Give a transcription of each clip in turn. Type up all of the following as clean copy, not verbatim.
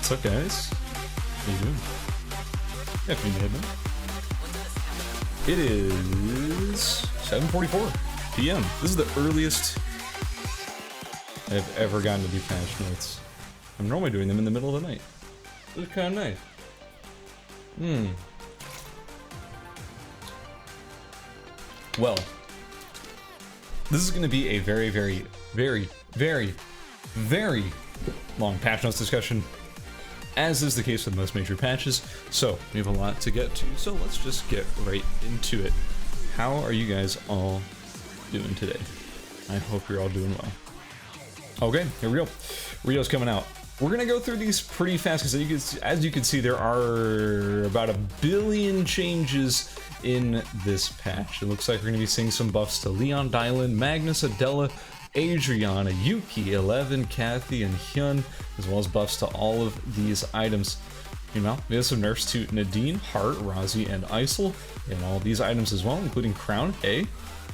What's up, guys? How you doing? Yeah, can you hear me? It is 7:44 p.m. This is the earliest I've ever gotten to do patch notes. I'm normally doing them in the middle of the night. This is kind of nice. Well, this is going to be a very, very, very, very, very long patch notes discussion, as is the case with most major patches, so we have a lot to get to, so let's just get right into it. How are you guys all doing today? I hope you're all doing well. Okay, here we go. RIO's coming out. We're gonna go through these pretty fast, because as you can see, there are about 1 billion changes in this patch. It looks like we're gonna be seeing some buffs to Leon, Dylan, Magnus, Adella, Adriana, Yuki, 11, Kathy, and Hyun, as well as buffs to all of these items. You know, we have some nerfs to Nadine, Hart, Razi, and Isel, and all these items as well, including Crown,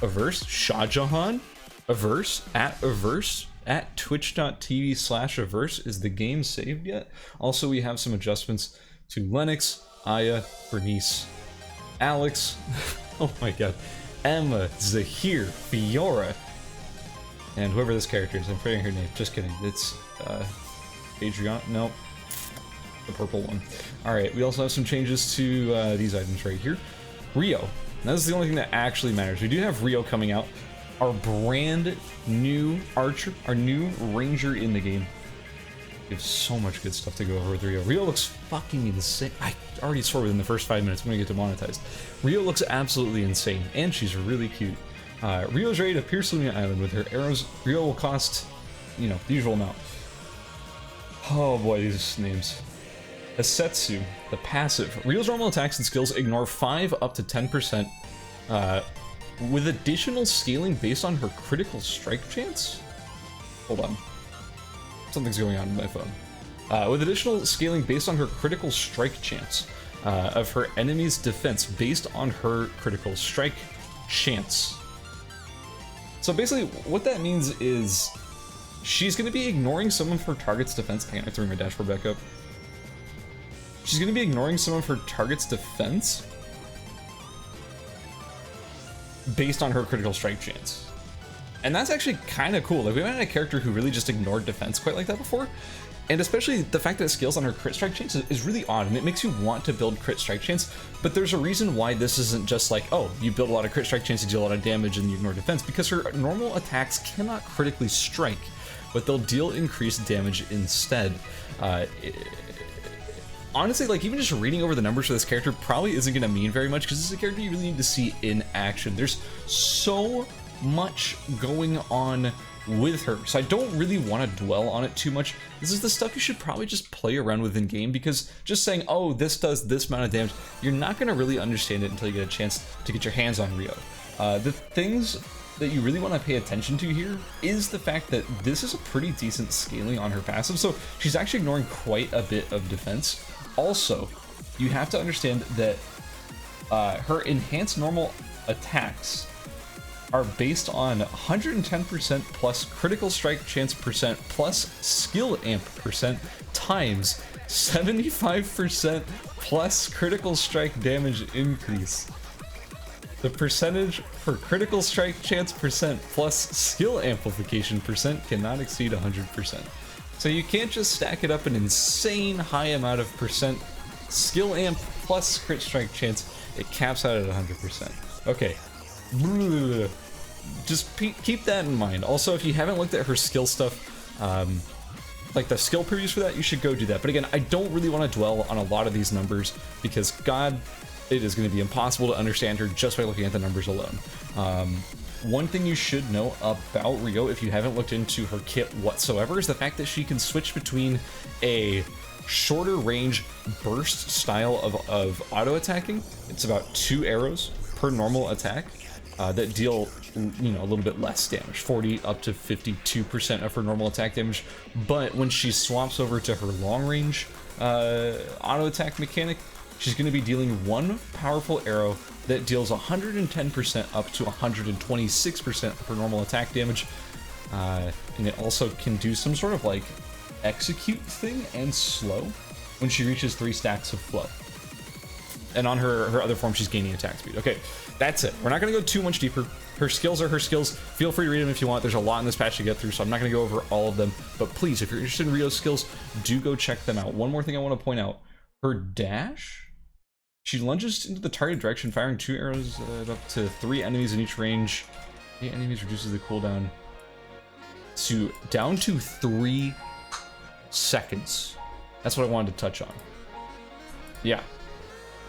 Averse, Shahjahan, Averse, at twitch.tv/Averse. Is the game saved yet? Also, we have some adjustments to Lennox, Aya, Bernice, Alex, oh my god, Emma, Zahir, Fiora, and whoever this character is. I'm forgetting her name. Just kidding. It's Adriana. No, the purple one. Alright, we also have some changes to these items right here. RIO. That's the only thing that actually matters. We do have RIO coming out. Our brand new archer, our new ranger in the game. We have so much good stuff to go over with RIO. RIO looks fucking insane. I already swore within the first 5 minutes I'm gonna get demonetized. RIO looks absolutely insane, and she's really cute. RIO's ready to pierce Lumia Island with her arrows. RIO will cost, you know, the usual amount. Oh boy, these names. Asetsu, the passive. RIO's normal attacks and skills ignore 5 up to 10%, with additional scaling based on her critical strike chance? Hold on. Something's going on in my phone. With additional scaling based on her critical strike chance of her enemy's defense based on her critical strike chance. So basically, what that means is she's going to be ignoring some of her target's defense. Hang on, I have to bring my dashboard back up. She's going to be ignoring some of her target's defense based on her critical strike chance. And that's actually kind of cool. Like, we haven't had a character who really just ignored defense quite like that before. And especially the fact that it scales on her crit strike chance is really odd, and it makes you want to build crit strike chance. But there's a reason why this isn't just like, oh, you build a lot of crit strike chance, you deal a lot of damage, and you ignore defense, because her normal attacks cannot critically strike, but they'll deal increased damage instead. Honestly, like, even just reading over the numbers for this character probably isn't going to mean very much, because this is a character you really need to see in action. There's so much going on with her, so I don't really want to dwell on it too much. This is the stuff you should probably just play around with in game, because just saying, oh, this does this amount of damage, you're not going to really understand it until you get a chance to get your hands on RIO. The things that you really want to pay attention to here is the fact that this is a pretty decent scaling on her passive, so she's actually ignoring quite a bit of defense. Also, you have to understand that her enhanced normal attacks are based on 110% plus critical strike chance percent plus skill amp percent times 75% plus critical strike damage increase. The percentage for critical strike chance percent plus skill amplification percent cannot exceed 100%. So you can't just stack it up an insane high amount of percent skill amp plus crit strike chance. It caps out at 100%. Okay. Just keep that in mind. Also, if you haven't looked at her skill stuff, like the skill previews for that, you should go do that. But again, I don't really want to dwell on a lot of these numbers, because God, it is going to be impossible to understand her just by looking at the numbers alone. One thing you should know about RIO, if you haven't looked into her kit whatsoever, is the fact that she can switch between a shorter range burst style of auto attacking. It's about 2 arrows per normal attack that deal, you know, a little bit less damage, 40 up to 52% of her normal attack damage. But when she swaps over to her long range auto attack mechanic, she's going to be dealing 1 powerful arrow that deals 110% up to 126% of her normal attack damage. And it also can do some sort of like execute thing and slow when she reaches 3 stacks of flow. And on her other form, she's gaining attack speed. Okay, that's it. We're not going to go too much deeper. Her skills are her skills. Feel free to read them if you want. There's a lot in this patch to get through, so I'm not going to go over all of them. But please, if you're interested in RIO's skills, do go check them out. One more thing I want to point out. Her dash, she lunges into the target direction, firing 2 arrows at up to 3 enemies in each range. 8 enemies reduces the cooldown to down to 3 seconds. That's what I wanted to touch on. Yeah.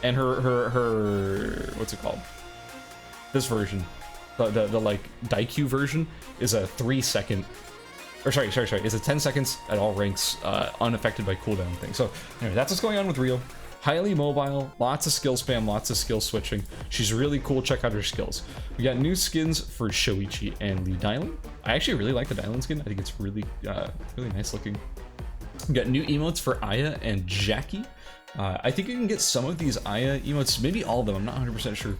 And her what's it called? This version, the like Daikyu version is a 3-second, or sorry, is a 10 seconds at all ranks, unaffected by cooldown thing. So anyway, that's what's going on with RIO. Highly mobile, lots of skill spam, lots of skill switching. She's really cool. Check out her skills. We got new skins for Shoichi and Lee Dylan. I actually really like the Dylan skin. I think it's really really nice looking. We got new emotes for Aya and Jackie. I think you can get some of these Aya emotes, maybe all of them, I'm not 100% sure.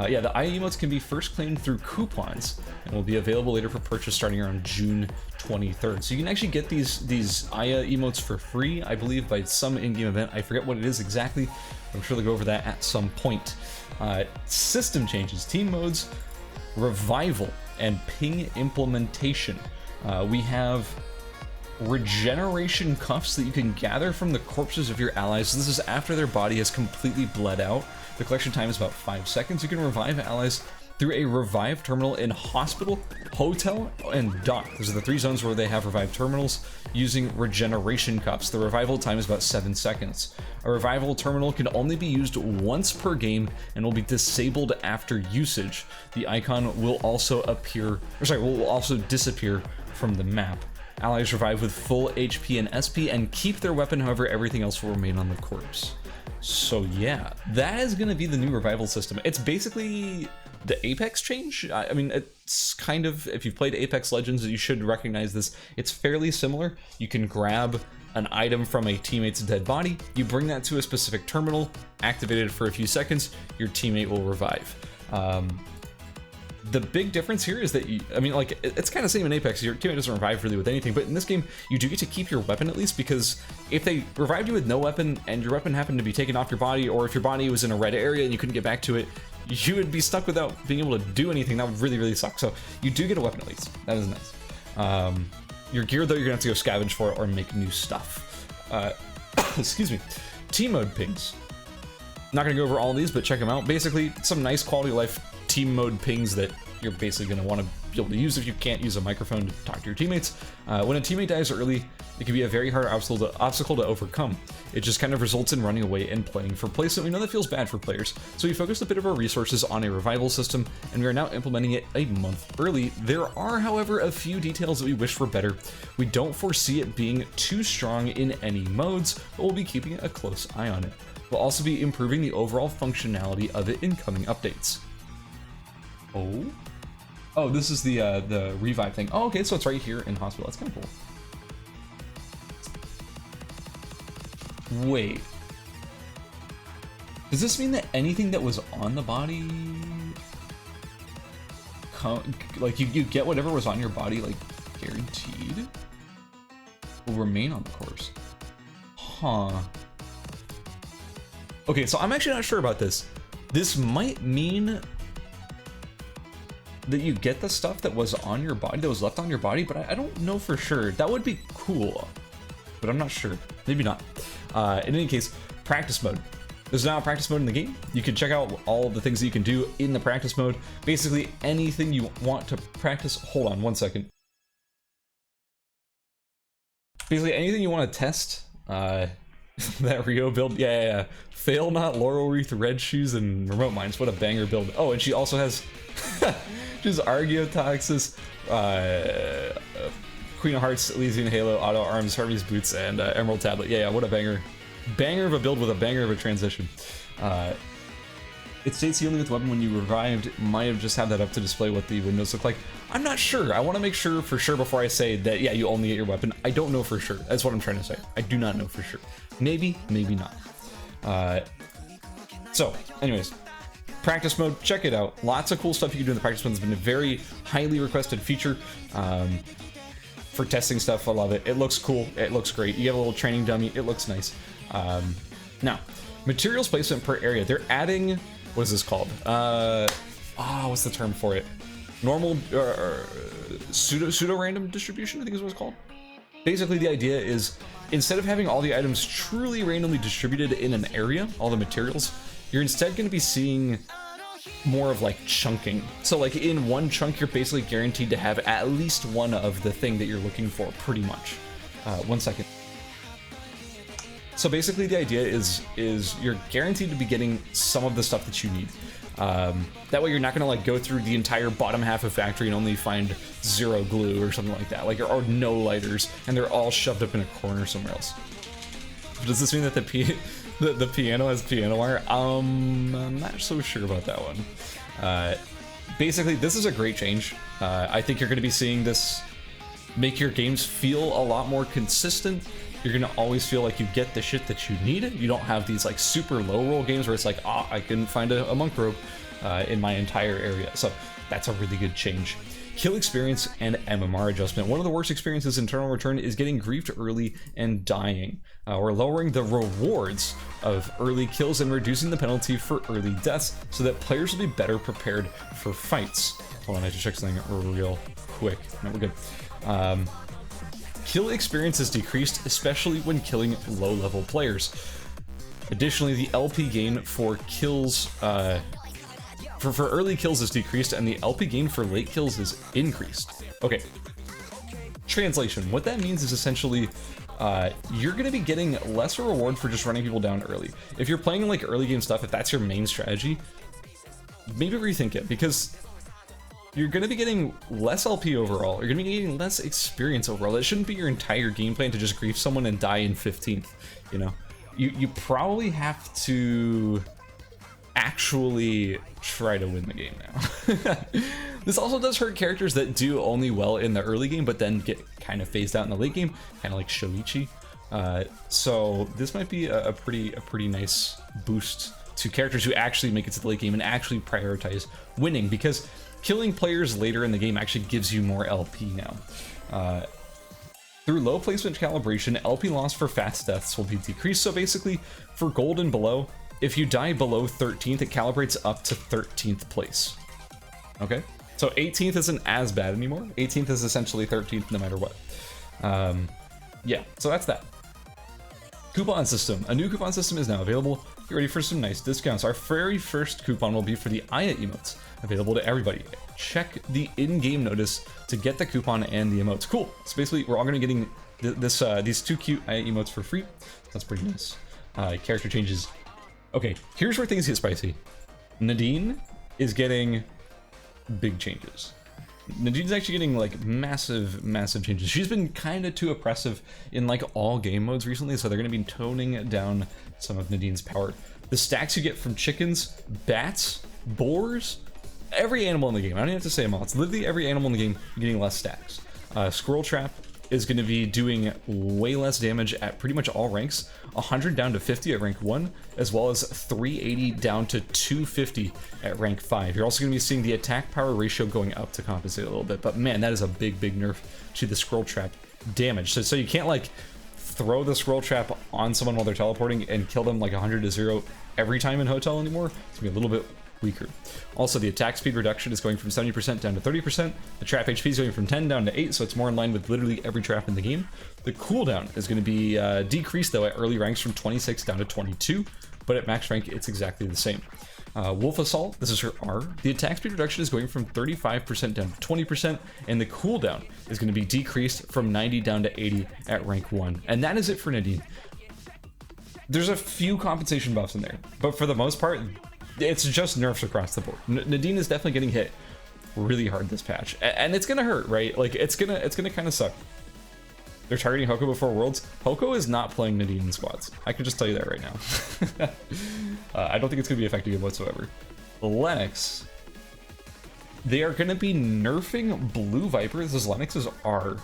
Yeah, the Aya emotes can be first claimed through coupons and will be available later for purchase starting around June 23rd. So you can actually get these Aya emotes for free, I believe, by some in-game event. I forget what it is exactly. I'm sure they'll go over that at some point. System changes, team modes, revival, and ping implementation. We have regeneration cuffs that you can gather from the corpses of your allies. This is after their body has completely bled out. The collection time is about 5 seconds. You can revive allies through a revive terminal in hospital, hotel, and dock. Those are the 3 zones where they have revive terminals using regeneration cups. The revival time is about 7 seconds. A revival terminal can only be used once per game and will be disabled after usage. The icon will also will also disappear from the map. Allies revive with full HP and SP and keep their weapon, however everything else will remain on the corpse. So yeah, that is going to be the new revival system. It's basically the Apex change. I mean, it's kind of, if you've played Apex Legends, you should recognize this. It's fairly similar. You can grab an item from a teammate's dead body, you bring that to a specific terminal, activate it for a few seconds, your teammate will revive. The big difference here is that it's kind of same in Apex. Your teammate doesn't revive really with anything, but in this game, you do get to keep your weapon at least, because if they revived you with no weapon and your weapon happened to be taken off your body, or if your body was in a red area and you couldn't get back to it, you would be stuck without being able to do anything. That would really, really suck. So you do get a weapon at least. That is nice. Your gear, though, you're gonna have to go scavenge for it or make new stuff. Excuse me. Team mode pings. Not gonna go over all of these, but check them out. Basically, some nice quality of life team mode pings that you're basically going to want to be able to use if you can't use a microphone to talk to your teammates. When a teammate dies early, it can be a very hard obstacle to overcome. It just kind of results in running away and playing for placement. We know that feels bad for players, so we focused a bit of our resources on a revival system, and we are now implementing it a month early. There are, however, a few details that we wish were better. We don't foresee it being too strong in any modes, but we'll be keeping a close eye on it. We'll also be improving the overall functionality of it in coming updates. Oh, this is the revive thing. Oh, okay, so it's right here in hospital. That's kind of cool. Wait. Does this mean that anything that was on the body, like you get whatever was on your body, like guaranteed, will remain on the corpse? Huh. Okay, so I'm actually not sure about this. This might mean that you get the stuff that was on your body, that was left on your body, but I don't know for sure. That would be cool, but I'm not sure. Maybe not. In any case, practice mode. There's now a practice mode in the game. You can check out all the things that you can do in the practice mode. Basically, anything you want to practice. Hold on one second. Basically, anything you want to test. That RIO build, yeah. Fail not, Laurel Wreath, Red Shoes, and Remote Mines. What a banger build. Oh, and she also has just Archaeotoxis, Queen of Hearts, Elysian Halo, Auto Arms, Harvey's Boots, and Emerald Tablet. Yeah, what a banger. Banger of a build with a banger of a transition. It states healing with weapon when you revived. Might have just had that up to display what the windows look like. I'm not sure. I want to make sure for sure before I say that, yeah, you only get your weapon. I don't know for sure. That's what I'm trying to say. I do not know for sure. Maybe, maybe not. So, anyways, practice mode, check it out. Lots of cool stuff you can do in the practice mode. It's been a very highly requested feature. for testing stuff. I love it. It looks cool. It looks great. You have a little training dummy. It looks nice. Now, materials placement per area. They're adding, what is this called? What's the term for it? Normal, pseudo-random distribution, I think is what it's called. Basically, the idea is, instead of having all the items truly randomly distributed in an area, all the materials, you're instead going to be seeing more of like chunking. So like in one chunk, you're basically guaranteed to have at least one of the thing that you're looking for, pretty much. 1 second. So basically the idea is you're guaranteed to be getting some of the stuff that you need. That way you're not gonna like go through the entire bottom half of factory and only find 0 glue or something like that. Like, or no lighters, and they're all shoved up in a corner somewhere else. Does this mean that the piano has piano wire? I'm not so sure about that one. Basically, this is a great change. I think you're gonna be seeing this make your games feel a lot more consistent. You're gonna always feel like you get the shit that you need. You don't have these like super low roll games where it's like, I couldn't find a monk robe in my entire area. So that's a really good change. Kill experience and MMR adjustment. One of the worst experiences in Eternal Return is getting griefed early and dying. We're lowering the rewards of early kills and reducing the penalty for early deaths so that players will be better prepared for fights. Hold on, I have to check something real quick. No, we're good. Kill experience is decreased, especially when killing low-level players. Additionally, the LP gain for kills, for early kills is decreased, and the LP gain for late kills is increased. Okay. Translation. What that means is essentially, you're going to be getting less reward for just running people down early. If you're playing like early game stuff, if that's your main strategy, maybe rethink it, because you're going to be getting less LP overall. You're going to be getting less experience overall. It shouldn't be your entire game plan to just grief someone and die in 15th, you know? You probably have to actually try to win the game now. This also does hurt characters that do only well in the early game, but then get kind of phased out in the late game, kind of like Shoichi. So this might be a pretty nice boost to characters who actually make it to the late game and actually prioritize winning, because killing players later in the game actually gives you more LP now. Through low placement calibration, LP loss for fast deaths will be decreased. So basically, for gold and below, if you die below 13th, it calibrates up to 13th place. Okay? So 18th isn't as bad anymore. 18th is essentially 13th no matter what. Yeah, so that's that. Coupon system. A new coupon system is now available. Get ready for some nice discounts. Our very first coupon will be for the Aya emotes, available to everybody. Check the in-game notice to get the coupon and the emotes. Cool. So basically, we're all going to be getting these 2 cute Aya emotes for free. That's pretty nice. Character changes. Okay, here's where things get spicy. Nadine is getting big changes. Nadine's actually getting like massive changes. She's been kind of too oppressive in like all game modes recently, so they're going to be toning down some of Nadine's power. The stacks you get from chickens, bats, boars, every animal in the game. I don't even have to say them all. It's literally every animal in the game getting less stacks. Squirrel Trap is going to be doing way less damage at pretty much all ranks. 100 down to 50 at rank 1, as well as 380 down to 250 at rank 5. You're also going to be seeing the attack power ratio going up to compensate a little bit, but man, that is a big nerf to the Squirrel Trap damage. So you can't like throw the Squirrel Trap on someone while they're teleporting and kill them like 100 to 0 every time in Hotel anymore. It's going to be a little bit weaker. Also, the attack speed reduction is going from 70% down to 30%. The trap HP is going from 10 down to 8, so it's more in line with literally every trap in the game. The cooldown is going to be decreased, though, at early ranks from 26 down to 22, but at max rank, it's exactly the same. Wolf Assault, this is her R. The attack speed reduction is going from 35% down to 20%, and the cooldown is going to be decreased from 90 down to 80 at rank 1. And that is it for Nadine. There's a few compensation buffs in there, but for the most part, it's just nerfs across the board. Nadine is definitely getting hit really hard this patch, and it's gonna hurt, right? Like it's gonna kind of suck. They're targeting Hoko before Worlds. Hoko is not playing Nadine in squads. I can just tell you that right now. I don't think it's gonna be effective whatsoever. Lennox, they are gonna be nerfing Blue Viper. This is Lennox's R.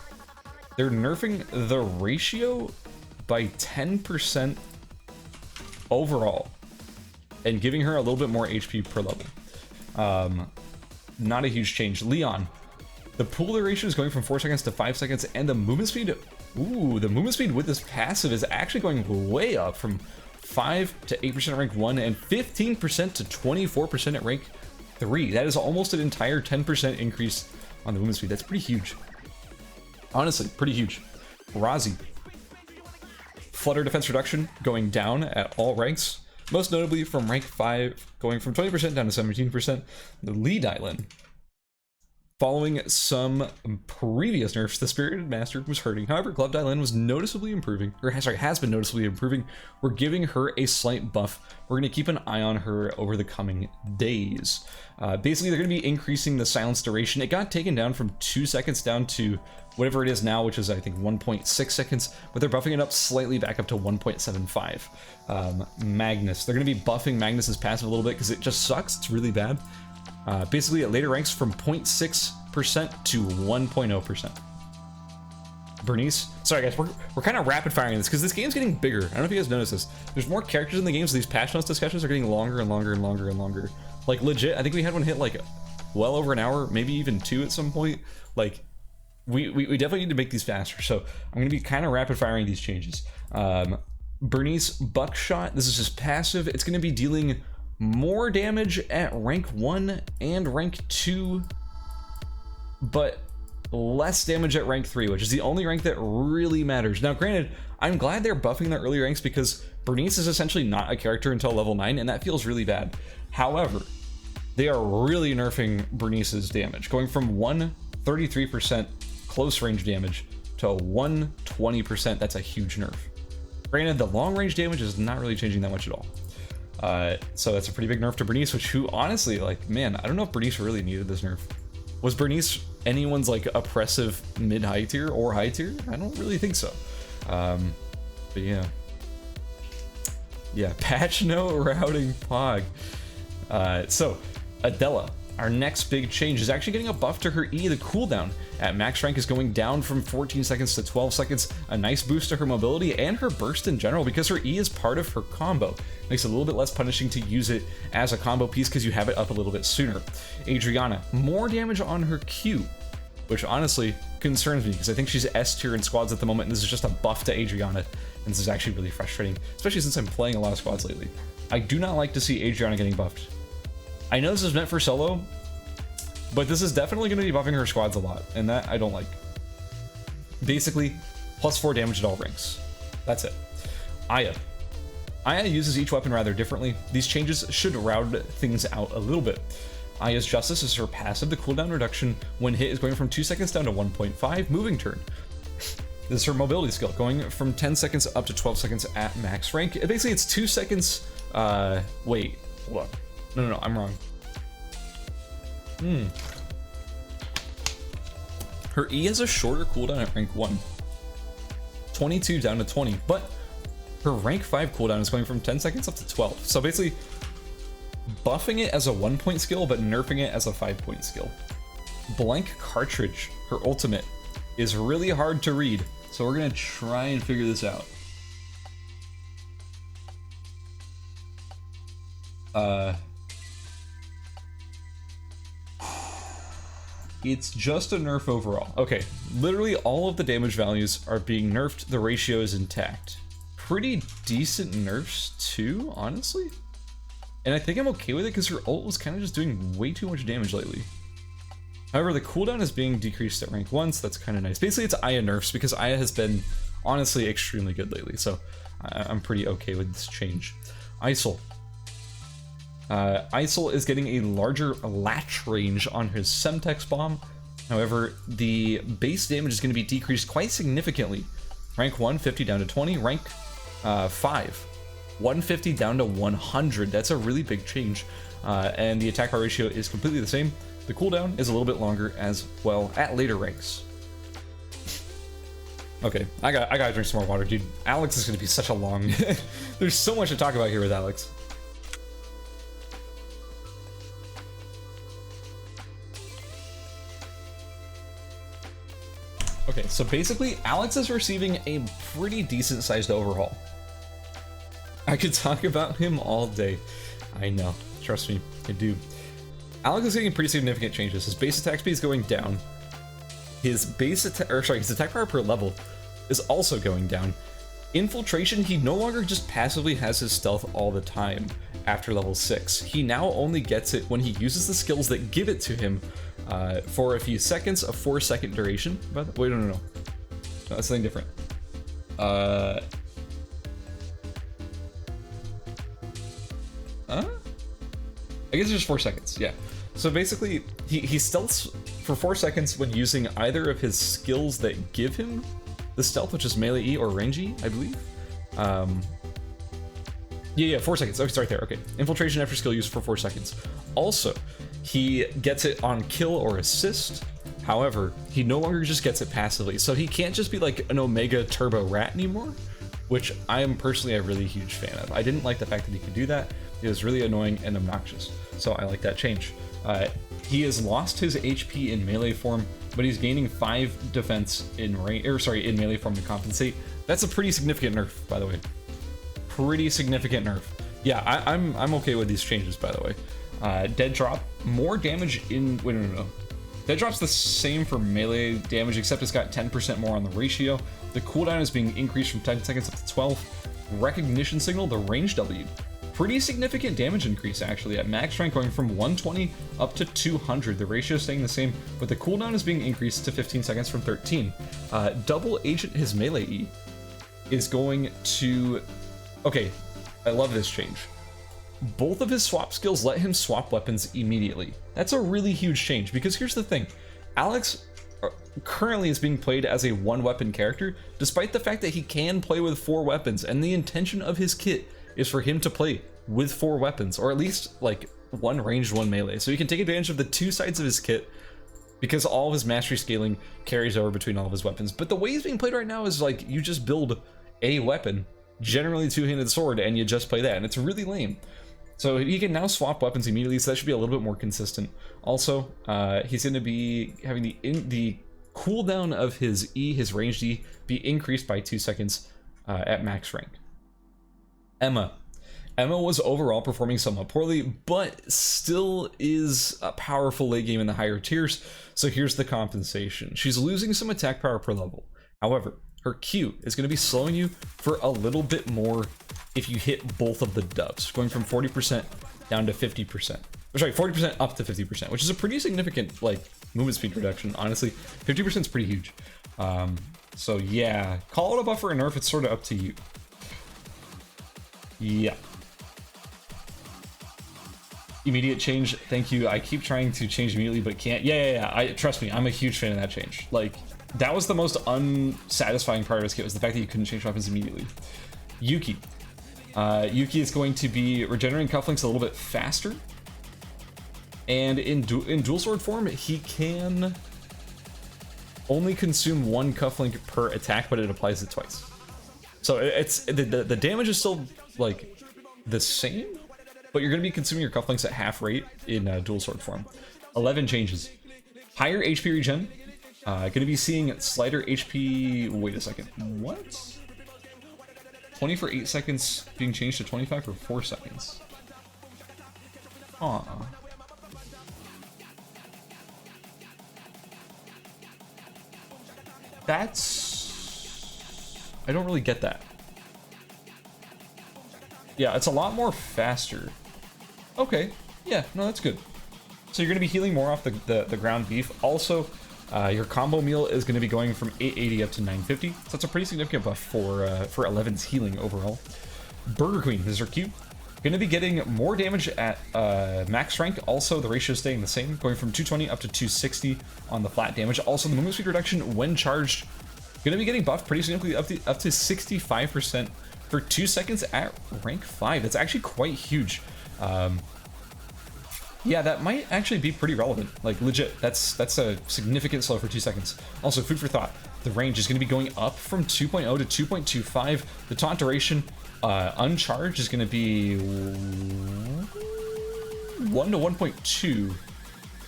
They're nerfing the ratio by 10% overall, and giving her a little bit more HP per level. Not a huge change. Leon, The pull duration is going from 4 seconds to 5 seconds, and the movement speed, ooh, the movement speed with this passive is actually going way up from 5 to 8% at rank 1 and 15% to 24% at rank 3. That is almost an entire 10% increase on the movement speed. That's pretty huge. Honestly, pretty huge. Razi. Flutter defense reduction going down at all ranks, most notably from rank 5, going from 20% down to 17%. The lead island. Following some previous nerfs, the Spirited Master was hurting. However, Gloved Island was noticeably improving, or sorry, has been noticeably improving. We're giving her a slight buff. We're going to keep an eye on her over the coming days. Basically, they're going to be increasing the silence duration. It got taken down from 2 seconds down to whatever it is now, which is, I think, 1.6 seconds, but they're buffing it up slightly back up to 1.75. Magnus. They're going to be buffing Magnus's passive a little bit because it just sucks. It's really bad. Basically, at later ranks from 0.6% to 1.0%. Bernice. Sorry, guys, we're kind of rapid firing this because this game's getting bigger. I don't know if you guys noticed this. There's more characters in the game, so these patch notes discussions are getting longer and longer and longer and longer. Like, legit, I think we had one hit, like, well over an hour, maybe even 2 at some point. Like, we definitely need to make these faster, so I'm going to be kind of rapid firing these changes. Bernice Buckshot. This is just passive. It's going to be dealing more damage at rank 1 and rank 2, but less damage at rank 3, which is the only rank that really matters. Now, granted, I'm glad they're buffing the early ranks because Bernice is essentially not a character until level 9, and that feels really bad. However, they are really nerfing Bernice's damage, going from 133% close range damage to 120%. That's a huge nerf. Granted, the long range damage is not really changing that much at all. So that's a pretty big nerf to Bernice, which who honestly, like, man, I don't know if Bernice really needed this nerf. Was Bernice anyone's like oppressive mid-high tier or high tier? I don't really think so. But yeah. Yeah, patch note routing Pog. So Adella, our next big change, is actually getting a buff to her E. The cooldown at max rank is going down from 14 seconds to 12 seconds. A nice boost to her mobility and her burst in general because her E is part of her combo. Makes it a little bit less punishing to use it as a combo piece because you have it up a little bit sooner. Adriana, more damage on her Q, which honestly concerns me because I think she's S tier in squads at the moment, and this is just a buff to Adriana, and this is actually really frustrating, especially since I'm playing a lot of squads lately. I do not like to see Adriana getting buffed. I know this is meant for solo, but this is definitely going to be buffing her squads a lot, and that I don't like. Basically, +4 damage at all ranks. That's it. Aya. Aya uses each weapon rather differently. These changes should round things out a little bit. Aya's Justice is her passive. The cooldown reduction when hit is going from 2 seconds down to 1.5 moving turn. This is her mobility skill, going from 10 seconds up to 12 seconds at max rank. Basically, it's 2 seconds. Wait, hold on. No, I'm wrong. Her E has a shorter cooldown at rank 1. 22 down to 20, but her rank 5 cooldown is going from 10 seconds up to 12. So basically, buffing it as a 1-point skill, but nerfing it as a 5-point skill. Blank Cartridge, her ultimate, is really hard to read. So we're gonna try and figure this out. It's just a nerf overall. Okay, literally all of the damage values are being nerfed. The ratio is intact. Pretty decent nerfs too, honestly. And I think I'm okay with it because her ult was kind of just doing way too much damage lately. However, the cooldown is being decreased at rank 1, so that's kind of nice. Basically, it's Aya nerfs because Aya has been honestly extremely good lately, so I'm pretty okay with this change. Isol. Isol is getting a larger latch range on his Semtex bomb. However, the base damage is going to be decreased quite significantly. Rank 1, 50 down to 20. Rank 5, 150 down to 100. That's a really big change. And the attack power ratio is completely the same. The cooldown is a little bit longer as well at later ranks. Okay, I gotta drink some more water, dude. Alex is going to be such a long... There's so much to talk about here with Alex. Okay, so basically, Alex is receiving a pretty decent sized overhaul. I could talk about him all day. I know, trust me, I do. Alex is getting pretty significant changes. His base attack speed is going down. his base attack, or sorry, his attack power per level is also going down. Infiltration, he no longer just passively has his stealth all the time after level 6. He now only gets it when he uses the skills that give it to him for a few seconds, a 4-second duration. Wait, no, that's something different. I guess it's just 4 seconds, yeah. So basically, he stealths for 4 seconds when using either of his skills that give him the stealth, which is melee E or range E, I believe. Yeah, 4 seconds. Oh, start there. Okay. Infiltration after skill use for 4 seconds. Also, he gets it on kill or assist. However, he no longer just gets it passively. So he can't just be like an Omega Turbo Rat anymore, which I am personally a really huge fan of. I didn't like the fact that he could do that. It was really annoying and obnoxious. So I like that change. He has lost his HP in melee form, but he's gaining 5 defense in in melee form to compensate. That's a pretty significant nerf, by the way. Pretty significant nerf. Yeah, I'm okay with these changes, by the way. Dead drop, more damage in. Wait, no. Dead drop's the same for melee damage, except it's got 10% more on the ratio. The cooldown is being increased from 10 seconds up to 12. Recognition signal, the range W. Pretty significant damage increase, actually, at max rank going from 120 up to 200. The ratio is staying the same, but the cooldown is being increased to 15 seconds from 13. Double Agent, his melee E, is going to... Okay, I love this change. Both of his swap skills let him swap weapons immediately. That's a really huge change, because here's the thing. Alex currently is being played as a 1-weapon character, despite the fact that he can play with 4 weapons, and the intention of his kit is for him to play with 4 weapons, or at least like 1 ranged, 1 melee. So he can take advantage of the 2 sides of his kit, because all of his mastery scaling carries over between all of his weapons. But the way he's being played right now is like, you just build a weapon, generally 2-handed sword, and you just play that, and it's really lame. So he can now swap weapons immediately, so that should be a little bit more consistent. Also, he's going to be having the cooldown of his E, his ranged E, be increased by 2 seconds at max rank. Emma was overall performing somewhat poorly, but still is a powerful late game in the higher tiers, so here's the compensation. She's losing some attack power per level. However, her Q is going to be slowing you for a little bit more if you hit both of the doves, going from 40% down to 50%. Or sorry, 40% up to 50%, which is a pretty significant like movement speed reduction. Honestly, 50% is pretty huge. So yeah, call it a buff or a nerf, it's sort of up to you. Yeah. Immediate change, thank you. I keep trying to change immediately, but can't. Yeah. Trust me, I'm a huge fan of that change. Like, that was the most unsatisfying part of his kit, was the fact that you couldn't change weapons immediately. Yuki. Yuki is going to be regenerating cufflinks a little bit faster. And in dual sword form, he can only consume 1 cufflink per attack, but it applies it twice. So it's the damage is still like the same, but you're going to be consuming your cufflinks at half rate in dual sword form. 11 changes. Higher HP regen. Going to be seeing slighter HP. Wait a second. What? 20 for 8 seconds being changed to 25 for 4 seconds. That's... I don't really get that. Yeah, it's a lot more faster. Okay, yeah, no, that's good. So you're going to be healing more off the ground beef. Also, your combo meal is going to be going from 880 up to 950. So that's a pretty significant buff for 11's healing overall. Burger Queen, this is her Q. Going to be getting more damage at max rank. Also, the ratio is staying the same, going from 220 up to 260 on the flat damage. Also, the movement speed reduction when charged, going to be getting buffed pretty significantly up to 65% for 2 seconds at rank 5. That's actually quite huge. Yeah, that might actually be pretty relevant. Like, legit, that's a significant slow for 2 seconds. Also, food for thought. The range is going to be going up from 2.0 to 2.25. The taunt duration, uncharged, is going to be 1 to 1.2.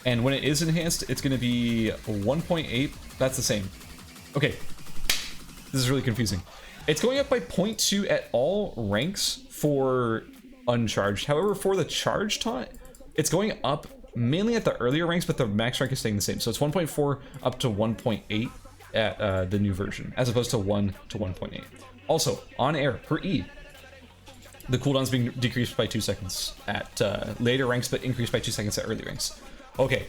And when it is enhanced, it's going to be 1.8. That's the same. Okay. This is really confusing. It's going up by 0.2 at all ranks for uncharged. However, for the charge taunt, it's going up mainly at the earlier ranks, but the max rank is staying the same. So it's 1.4 up to 1.8 at the new version, as opposed to 1 to 1.8. Also, on air, per E, the cooldown's being decreased by 2 seconds at later ranks, but increased by 2 seconds at early ranks. Okay.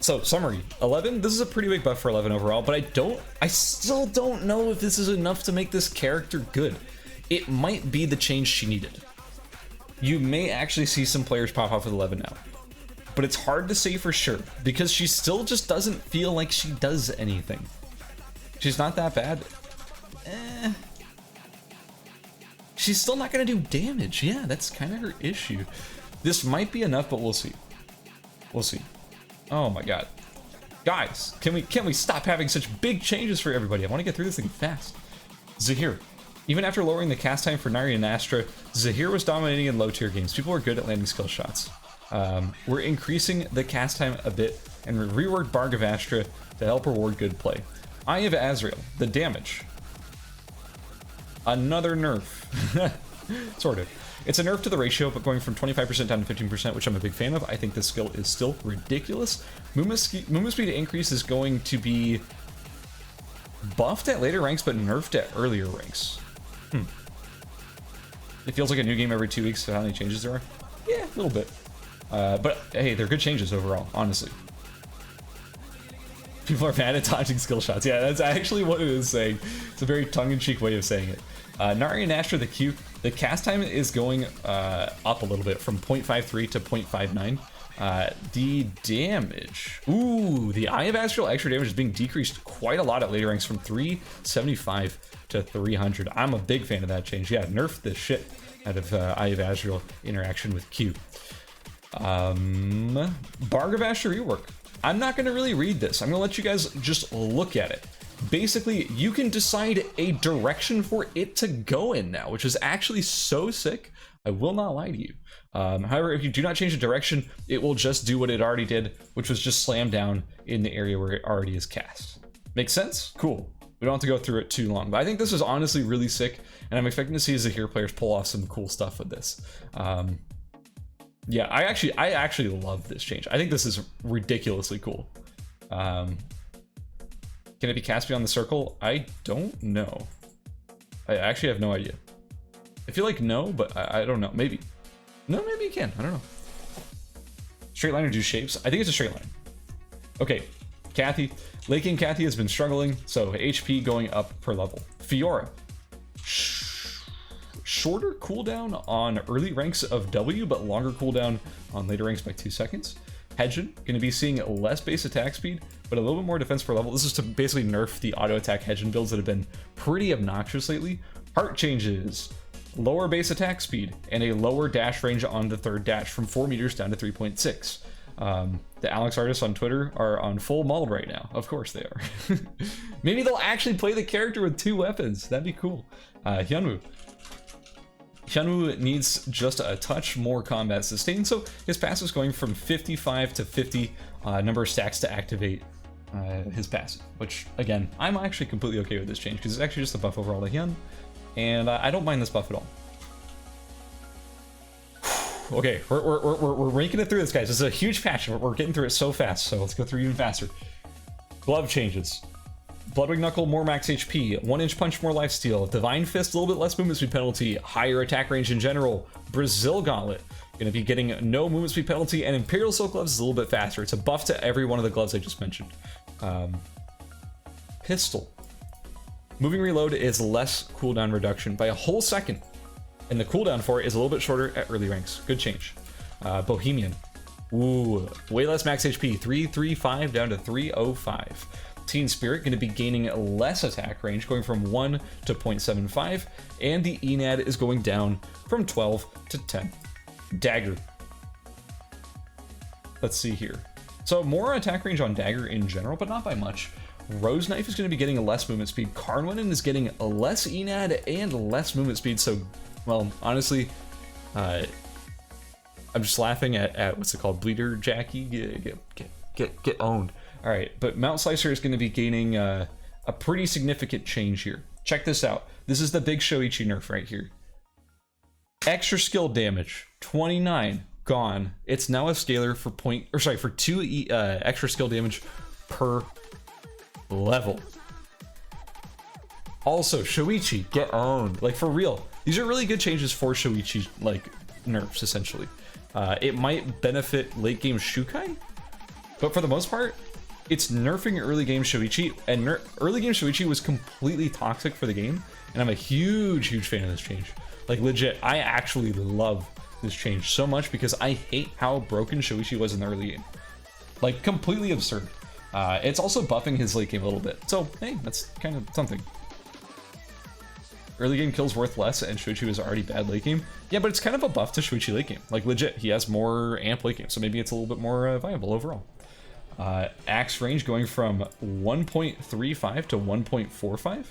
So, summary. 11, this is a pretty big buff for 11 overall, but I still don't know if this is enough to make this character good. It might be the change she needed. You may actually see some players pop off with 11 now. But it's hard to say for sure, because she still just doesn't feel like she does anything. She's not that bad. She's still not gonna do damage. Yeah, that's kind of her issue. This might be enough, but we'll see. We'll see. Oh my god. Guys, can we stop having such big changes for everybody? I want to get through this thing fast. Zahir. Even after lowering the cast time for Nari and Astra, Zahir was dominating in low tier games. People were good at landing skill shots. We're increasing the cast time a bit and reworked Bargavashia to help reward good play. Eye of Azrael, the damage. Another nerf. Sort of. It's a nerf to the ratio, but going from 25% down to 15%, which I'm a big fan of. I think this skill is still ridiculous. Movement speed increase is going to be buffed at later ranks, but nerfed at earlier ranks. It feels like a new game every 2 weeks, so how many changes there are? Yeah, a little bit. But hey, they're good changes overall, honestly. People are mad at dodging skill shots. Yeah, that's actually what it is saying. It's a very tongue-in-cheek way of saying it. Nari and Astra, the cast time is going up a little bit from 0.53 to 0.59. The damage. Ooh, the Eye of Astral extra damage is being decreased quite a lot at later ranks from 375 to 300. I'm a big fan of that change. Yeah, nerf the shit out of Eye of Astral interaction with Q. Bargavashia Rework. I'm not going to really read this. I'm going to let you guys just look at it. Basically, you can decide a direction for it to go in now, which is actually so sick. I will not lie to you. However, if you do not change the direction, it will just do what it already did, which was just slam down in the area where it already is cast. Makes sense? Cool. We don't have to go through it too long, but I think this is honestly really sick, and I'm expecting to see Zahir players pull off some cool stuff with this. Yeah, I actually love this change. I think this is ridiculously cool. Can it be cast beyond the circle? I don't know. I actually have no idea. I feel like no, but I don't know. Maybe. No, maybe you can. I don't know. Straight line or do shapes? I think it's a straight line. Okay, Kathy. Lake King Kathy has been struggling, so HP going up per level. Fiora. Shorter cooldown on early ranks of W, but longer cooldown on later ranks by 2 seconds. Hedgen, going to be seeing less base attack speed, but a little bit more defense per level. This is to basically nerf the auto attack Hedgen builds that have been pretty obnoxious lately. Heart changes, lower base attack speed, and a lower dash range on the third dash from 4 meters down to 3.6. The Alex artists on Twitter are on full mold right now. Of course they are. Maybe they'll actually play the character with 2 weapons. That'd be cool. Hyunwoo. Hyunwoo needs just a touch more combat sustain, so his passive is going from 55 to 50 number of stacks to activate his passive, which, again, I'm actually completely okay with this change, because it's actually just a buff overall to Hyun, and I don't mind this buff at all. Okay, we're making it through this, guys. This is a huge patch, we're getting through it so fast, so let's go through even faster. Glove changes. Bloodwing Knuckle, more max HP. 1-inch punch, more lifesteal. Divine Fist, a little bit less movement speed penalty. Higher attack range in general. Brazil Gauntlet, going to be getting no movement speed penalty. And Imperial Silk Gloves is a little bit faster. It's a buff to every one of the gloves I just mentioned. Pistol. Moving reload is less cooldown reduction by a whole second. And the cooldown for it is a little bit shorter at early ranks. Good change. Bohemian. Ooh, way less max HP. 335 down to 305. Teen Spirit going to be gaining less attack range, going from 1 to 0.75, and the ENAD is going down from 12 to 10. Dagger. Let's see here. So more attack range on Dagger in general, but not by much. Rose Knife is going to be getting less movement speed. Karnwanen is getting less ENAD and less movement speed, so, well, honestly, I'm just laughing at what's it called? Bleeder Jackie? Get owned. All right, but Mount Slicer is going to be gaining a pretty significant change here. Check this out. This is the big Shoichi nerf right here. Extra skill damage, 29. gone. It's now a scalar for for 2 extra skill damage per level. Also, Shoichi, get owned. Like, for real. These are really good changes for Shoichi, like, nerfs, essentially. It might benefit late game Shukai, but for the most part, it's nerfing early game Shoichi, and early game Shoichi was completely toxic for the game, and I'm a huge fan of this change. Like, legit, I actually love this change so much because I hate how broken Shoichi was in the early game. Like, completely absurd. It's also buffing his late game a little bit, so hey, that's kind of something. Early game kills worth less, and Shoichi was already bad late game. Yeah, but it's kind of a buff to Shoichi late game. Like, legit, he has more amp late game, so maybe it's a little bit more viable overall. Axe range going from 1.35 to 1.45.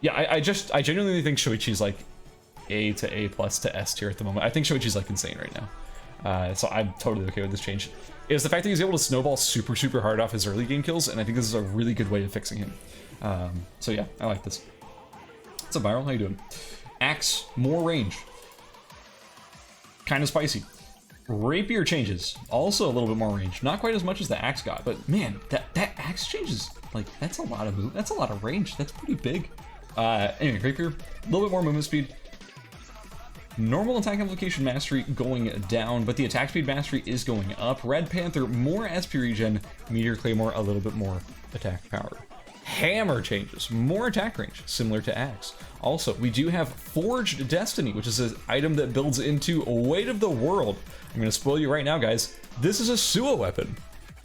Yeah, I genuinely think Shoichi's like A to A plus to S tier at the moment. I think Shoichi's like insane right now. So I'm totally okay with this change. It's the fact that he's able to snowball super hard off his early game kills, and I think this is a really good way of fixing him. So yeah, I like this. What's up, Viral? How you doing? Axe, more range. Kind of spicy. Rapier changes, also a little bit more range. Not quite as much as the axe got, but man, that axe changes, like, that's a lot of move. That's a lot of range. That's pretty big. Anyway, rapier, a little bit more movement speed. Normal attack application mastery going down, but the attack speed mastery is going up. Red Panther, more SP regen. Meteor Claymore, a little bit more attack power. Hammer changes, more attack range, similar to axe. Also, we do have Forged Destiny, which is an item that builds into Weight of the World. I'm going to spoil you right now, guys. This is a Suo weapon.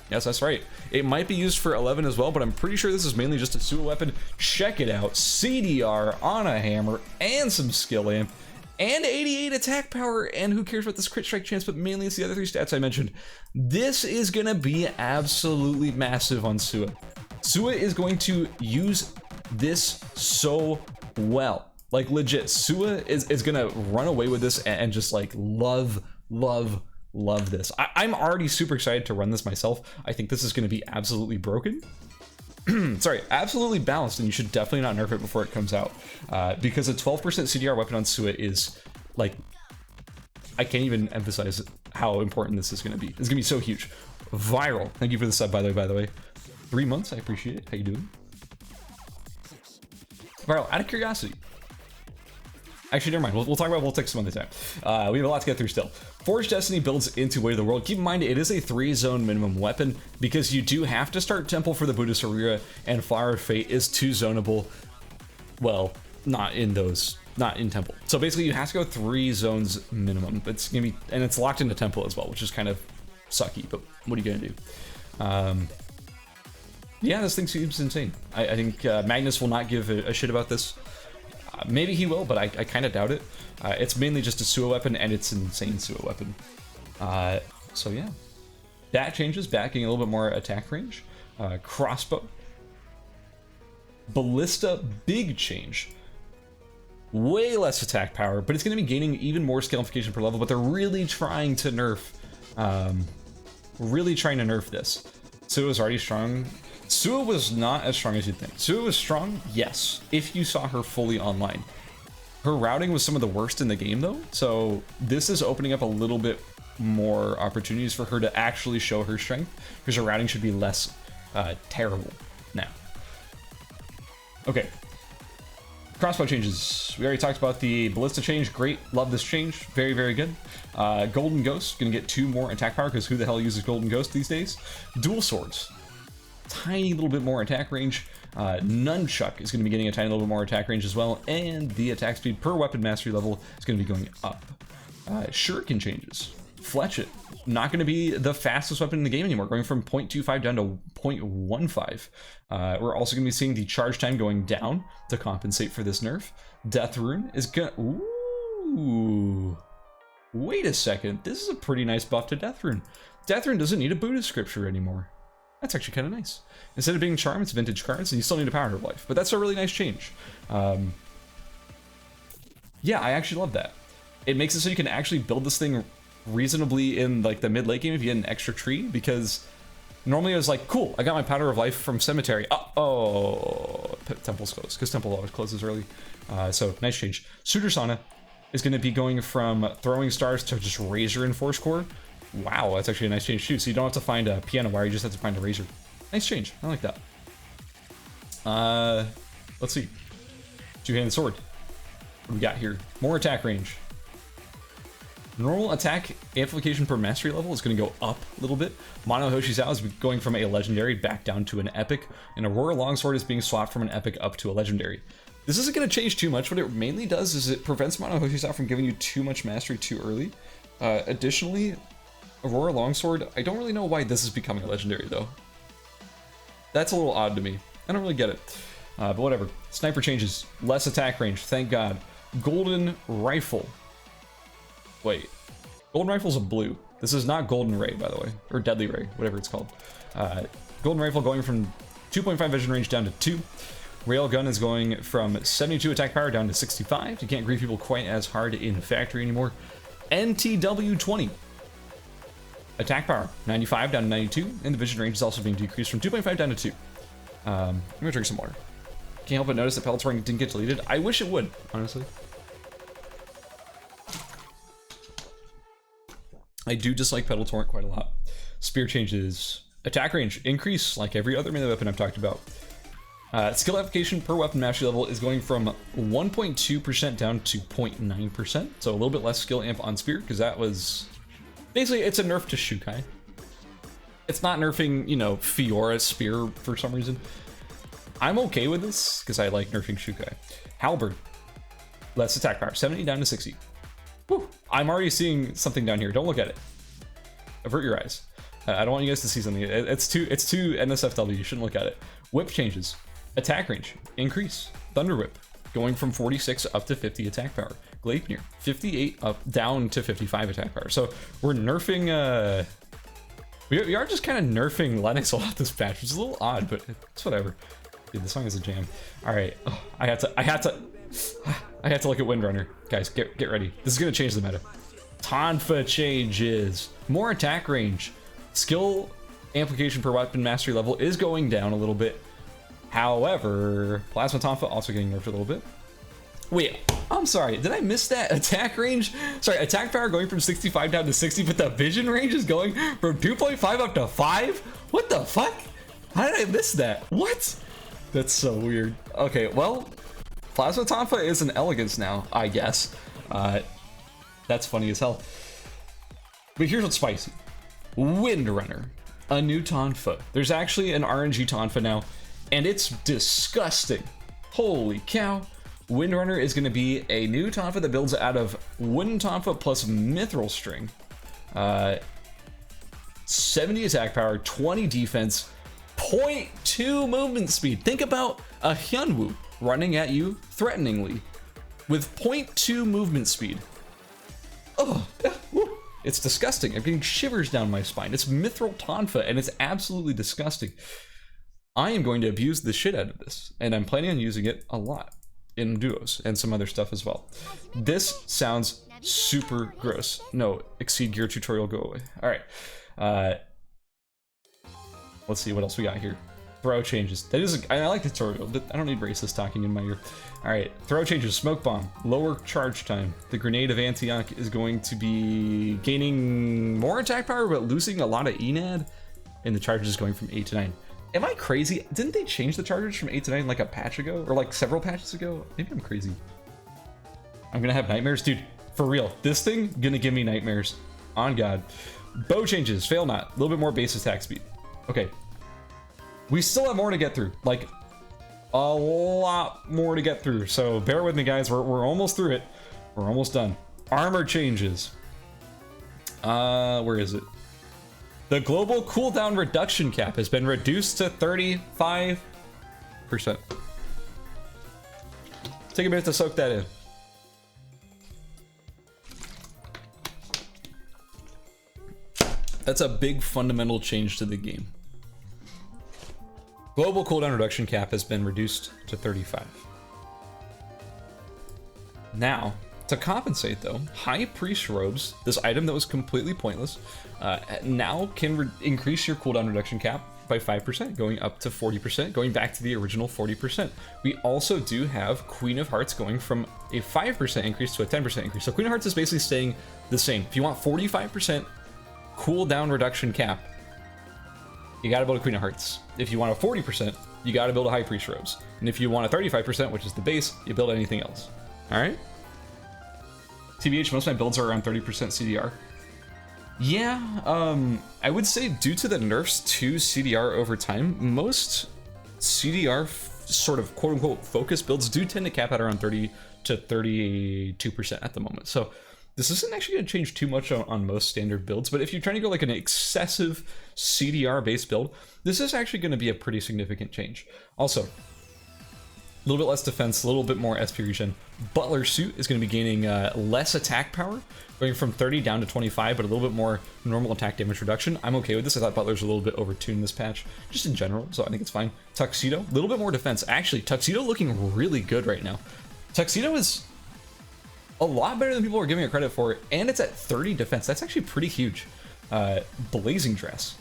Yes, that's right. It might be used for 11 as well, but I'm pretty sure this is mainly just a Suo weapon. Check it out. CDR on a hammer and some skill amp and 88 attack power, and who cares about this crit strike chance, but mainly it's the other 3 stats I mentioned. This is going to be absolutely massive on Suo. Suo is going to use this so well. Like, legit, Suo is gonna run away with this and just like love this. I'm already super excited to run this myself. I think this is gonna be absolutely broken. Sorry, absolutely balanced, and you should definitely not nerf it before it comes out. Because a 12% CDR weapon on Suo is, like, I can't even emphasize how important this is gonna be. It's gonna be so huge. Viral, thank you for the sub, by the way. 3 months, I appreciate it. How you doing? Viral, out of curiosity. Actually, never mind. We'll talk about Voltex some other time. We have a lot to get through still. Forged Destiny builds into Weight of the World. Keep in mind, it is a 3-zone minimum weapon because you do have to start Temple for the Buddhist Arira, and Flower of Fate is 2-zonable. Well, not in Temple. So basically, you have to go 3 zones minimum. It's gonna be, and it's locked into Temple as well, which is kind of sucky. But what are you gonna do? Yeah, this thing seems insane. I think Magnus will not give a shit about this. Maybe he will, but I kind of doubt it. It's mainly just a Suo weapon, and it's an insane Suo weapon. So yeah. That changes, backing a little bit more attack range. Crossbow. Ballista, big change. Way less attack power, but it's going to be gaining even more scalification per level, but they're really trying to nerf this. Suo is already strong. Suo was not as strong as you'd think. Suo was strong, yes, if you saw her fully online. Her routing was some of the worst in the game, though, so this is opening up a little bit more opportunities for her to actually show her strength, because her routing should be less terrible now. Okay. Crossbow changes. We already talked about the Ballista change. Great. Love this change. Very good. Golden Ghost. Gonna get 2 more attack power, because who the hell uses Golden Ghost these days? Dual Swords. Tiny little bit more attack range. Nunchuck is going to be getting a tiny little bit more attack range as well, and the attack speed per weapon mastery level is going to be going up. Shuriken changes. Fletch It, not going to be the fastest weapon in the game anymore, going from 0.25 down to 0.15. We're also going to be seeing the charge time going down to compensate for this nerf. Death Rune is going to... Ooh. Wait a second, this is a pretty nice buff to Death Rune. Death Rune doesn't need a Buddhist scripture anymore. That's actually kind of nice. Instead of being charm, it's vintage cards, and you still need a Power of Life. But that's a really nice change. Yeah, I actually love that. It makes it so you can actually build this thing reasonably in like the mid-late game if you get an extra tree, because normally it was like, cool, I got my Powder of Life from Cemetery. Oh, Temple's closed, because Temple always closes early. So, nice change. Suder Sauna. is going to be going from throwing stars to just razor and force core. Wow, that's actually a nice change too. So you don't have to find a piano wire, you just have to find a razor. Nice change. I like that. Let's see. Two-handed sword. What do we got here? More attack range. Normal attack amplification per mastery level is going to go up a little bit. Mono Hoshizawa is going from a legendary back down to an epic, and Aurora Longsword is being swapped from an epic up to a legendary. This isn't going to change too much. What it mainly does is it prevents Mono Hoshizawa from giving you too much mastery too early. Additionally, Aurora Longsword, I don't really know why this is becoming a legendary though. That's a little odd to me. I don't really get it. But whatever. Sniper changes. Less attack range, thank God. Golden Rifle. Wait. Golden Rifle's a blue. This is not Golden Ray, by the way. Or Deadly Ray, whatever it's called. Golden Rifle going from 2.5 vision range down to 2. Railgun is going from 72 attack power down to 65. You can't grieve people quite as hard in factory anymore. NTW 20. Attack power, 95 down to 92. And the vision range is also being decreased from 2.5 down to 2. I'm gonna drink some water. Can't help but notice that Pellet's Ring didn't get deleted. I wish it would, honestly. I do dislike Pedal Torrent quite a lot. Spear changes. Attack range increase, like every other melee weapon I've talked about. Skill application per weapon mastery level is going from 1.2% down to 0.9%. So a little bit less skill amp on Spear, because that was... Basically, it's a nerf to Shukai. It's not nerfing, you know, Fiora's Spear for some reason. I'm okay with this, because I like nerfing Shukai. Halberd. Less attack power, 70 down to 60. Whew. I'm already seeing something down here. Don't look at it. Avert your eyes. I don't want you guys to see something. It's too NSFW. You shouldn't look at it. Whip changes. Attack range. Increase. Thunder Whip. Going from 46 up to 50 attack power. Gleipnir. 58 up down to 55 attack power. So we're nerfing... We are just kind of nerfing Lennox a lot this patch, which is a little odd, but it's whatever. Dude, this song is a jam. All right. Oh, I have to look at Windrunner. Guys, get ready. This is going to change the meta. Tonfa changes. More attack range. Skill amplification per weapon mastery level is going down a little bit. However, Plasma Tonfa also getting nerfed a little bit. Wait, I'm sorry. Did I miss that? Attack range? Sorry, attack power going from 65 down to 60, but the vision range is going from 2.5 up to 5? What the fuck? How did I miss that? What? That's so weird. Okay, well... Plasma Tonfa is an elegance now, I guess. That's funny as hell. But here's what's spicy. Windrunner. A new Tonfa. There's actually an RNG Tonfa now, and it's disgusting. Holy cow. Windrunner is going to be a new Tonfa that builds out of Wooden Tonfa plus Mithril String. 70 attack power, 20 defense, 0.2 movement speed. Think about a Hyunwoo running at you threateningly with 0.2 movement speed. Oh, it's disgusting. I'm getting shivers down my spine. It's Mithril Tonfa, and it's absolutely disgusting. I am going to abuse the shit out of this, and I'm planning on using it a lot in duos and some other stuff as well. This sounds super gross. No, Exceed Gear tutorial, go away. All right. Let's see what else we got here. Throw changes. That is, I like the tutorial, but I don't need racist talking in my ear. All right, throw changes. Smoke bomb, lower charge time. The grenade of Antioch is going to be gaining more attack power, but losing a lot of ENAD, and the charge is going from 8 to 9. Am I crazy? Didn't they change the charges from 8 to 9 like a patch ago, or like several patches ago? Maybe I'm crazy. I'm gonna have nightmares, dude. For real, this thing gonna give me nightmares. On God. Bow changes. Fail not. A little bit more base attack speed. Okay. We still have more to get through, like a lot more to get through. So bear with me, guys. We're almost through it. We're almost done. Armor changes. Where is it? The global cooldown reduction cap has been reduced to 35%. Take a minute to soak that in. That's a big fundamental change to the game. Global cooldown reduction cap has been reduced to 35. Now, to compensate though, High Priest Robes, this item that was completely pointless, now can increase your cooldown reduction cap by 5%, going up to 40%, going back to the original 40%. We also do have Queen of Hearts going from a 5% increase to a 10% increase. So Queen of Hearts is basically staying the same. If you want 45% cooldown reduction cap, you gotta build a Queen of Hearts. If you want a 40%, you gotta build a High Priest Robes. And if you want a 35%, which is the base, you build anything else. All right? TBH, most of my builds are around 30% CDR. Yeah, I would say due to the nerfs to CDR over time, most CDR sort of quote-unquote focus builds do tend to cap out around 30 to 32% at the moment. So this isn't actually going to change too much on most standard builds, but if you're trying to go like an excessive CDR-based build, this is actually going to be a pretty significant change. Also, a little bit less defense, a little bit more SP regen. Butler suit is going to be gaining less attack power, going from 30 down to 25, but a little bit more normal attack damage reduction. I'm okay with this. I thought Butler's a little bit overtuned this patch, just in general, so I think it's fine. Tuxedo, a little bit more defense. Actually, Tuxedo looking really good right now. Tuxedo is a lot better than people are giving it credit for, and it's at 30 defense. That's actually pretty huge. Blazing Dress.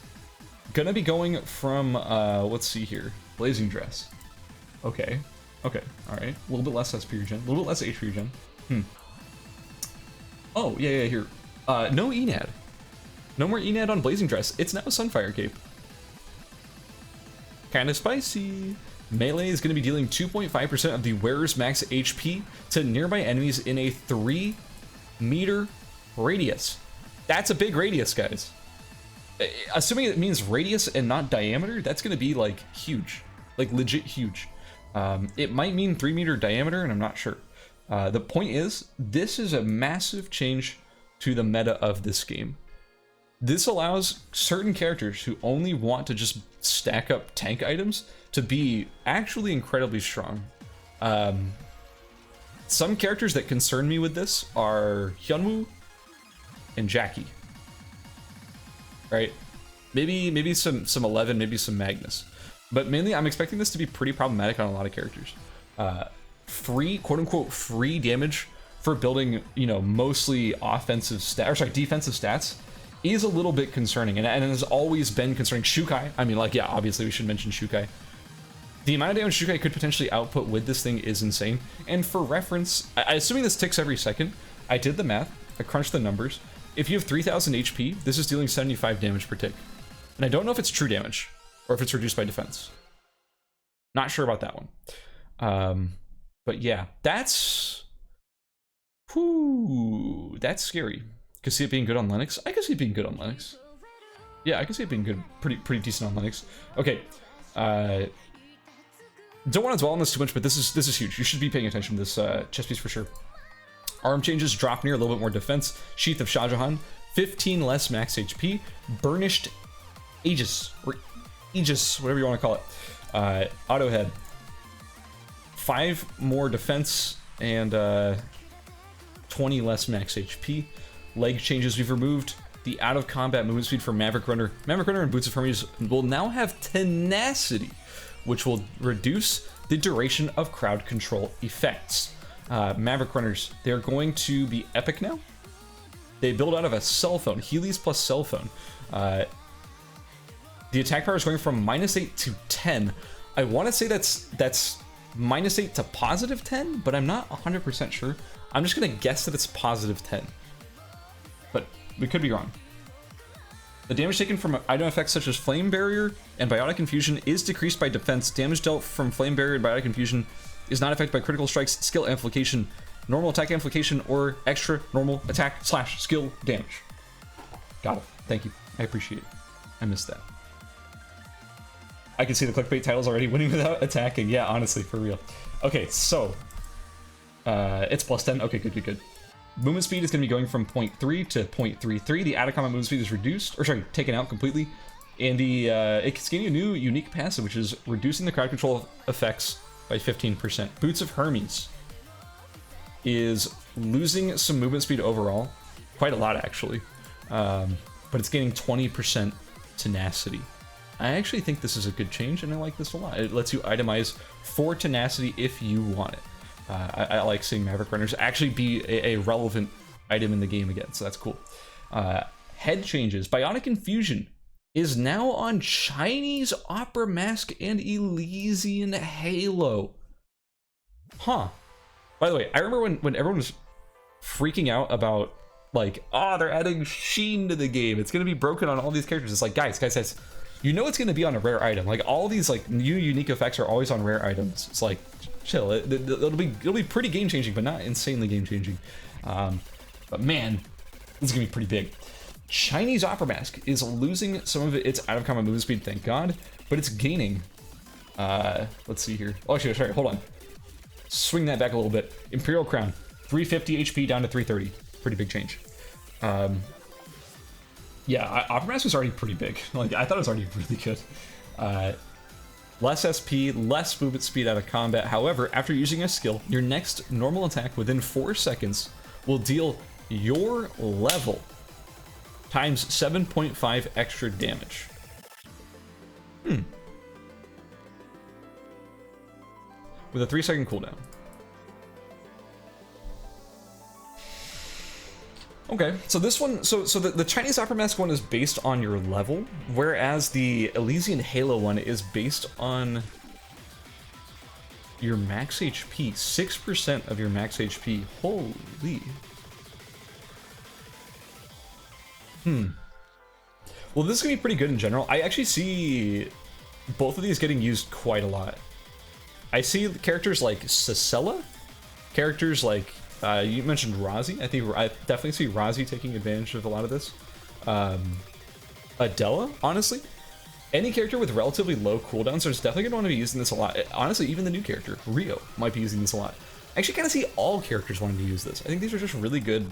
Gonna be going from, let's see here. Blazing Dress. Okay. Okay, alright. A little bit less SP regen, a little bit less HP regen. Oh, yeah, here. No Enad. No more Enad on Blazing Dress. It's now Sunfire Cape. Kinda spicy. Melee is going to be dealing 2.5% of the wearer's max HP to nearby enemies in a 3-meter radius. That's a big radius, guys. Assuming it means radius and not diameter, that's going to be, like, huge. Like, legit huge. It might mean 3-meter diameter, and I'm not sure. The point is, this is a massive change to the meta of this game. This allows certain characters who only want to just stack up tank items to be actually incredibly strong. Some characters that concern me with this are Hyunwoo and Jackie. Right? Maybe some 11, maybe some Magnus. But mainly, I'm expecting this to be pretty problematic on a lot of characters. Free, quote-unquote, free damage for building, you know, mostly offensive stats, or sorry, defensive stats, is a little bit concerning, and has always been concerning. Shukai, I mean, like, yeah, obviously we should mention Shukai. The amount of damage Shukai could potentially output with this thing is insane. And for reference, assuming this ticks every second, I did the math, I crunched the numbers. If you have 3,000 HP, this is dealing 75 damage per tick. And I don't know if it's true damage, or if it's reduced by defense. Not sure about that one. But yeah, that's... Whew, that's scary. Could see it being good on Linux. I could see it being good on Linux. Yeah, I could see it being good, pretty decent on Linux. Okay, don't want to dwell on this too much, but this is huge. You should be paying attention to this chess piece for sure. Arm changes, drop near, a little bit more defense. Sheath of Shah Jahan, 15 less max HP. Burnished Aegis, or Aegis, whatever you want to call it. Auto head, 5 more defense and 20 less max HP. Leg changes, we've removed the out of combat movement speed for Maverick Runner. Maverick Runner and Boots of Hermes will now have tenacity, which will reduce the duration of crowd control effects. Maverick Runners, they're going to be epic now. They build out of a cell phone, Heelys plus cell phone. The attack power is going from -8 to 10. I want to say that's -8 to +10, but I'm not 100% sure. I'm just going to guess that it's +10. But we could be wrong. The damage taken from item effects such as Flame Barrier and Biotic Infusion is decreased by defense. Damage dealt from Flame Barrier and Biotic Infusion is not affected by critical strikes, skill amplification, normal attack amplification, or extra normal attack / skill damage. Got it. Thank you. I appreciate it. I missed that. I can see the clickbait titles already, winning without attacking. Yeah, honestly, for real. Okay, so it's +10. Okay, good. Movement speed is going to be going from 0.3 to 0.33. The out of combat movement speed is reduced, or sorry, taken out completely. And the it's getting a new unique passive, which is reducing the crowd control effects by 15%. Boots of Hermes is losing some movement speed overall, quite a lot actually, but it's gaining 20% tenacity. I actually think this is a good change, and I like this a lot. It lets you itemize for tenacity if you want it. I like seeing Maverick Runners actually be a relevant item in the game again, so that's cool. Head changes. Bionic Infusion is now on Chinese Opera Mask and Elysian Halo. Huh. By the way, I remember when everyone was freaking out about, like, oh, they're adding sheen to the game. It's going to be broken on all these characters. It's like, guys, you know it's going to be on a rare item. Like, all these, like, new unique effects are always on rare items. It's like, chill. It'll be pretty game-changing, but not insanely game-changing. But man, this is going to be pretty big. Chinese Opera Mask is losing some of its out-of-combat movement speed, thank God, but it's gaining. Let's see here. Oh, actually, sorry, hold on. Swing that back a little bit. Imperial Crown, 350 HP down to 330. Pretty big change. Yeah, Opera Mask was already pretty big. Like, I thought it was already really good. Less SP, less movement speed out of combat. However, after using a skill, your next normal attack within 4 seconds will deal your level times 7.5 extra damage. With a 3-second cooldown. Okay, so this one, so the Chinese Opera Mask one is based on your level, whereas the Elysian Halo one is based on your max HP, 6% of your max HP. Holy. Well, this is gonna be pretty good in general. I actually see both of these getting used quite a lot. I see characters like Cicella, characters like you mentioned Razi. I definitely see Razi taking advantage of a lot of this. Adella, honestly, any character with relatively low cooldowns is definitely gonna want to be using this a lot. Honestly, even the new character RIO might be using this a lot. I actually kind of see all characters wanting to use this. I think these are just really good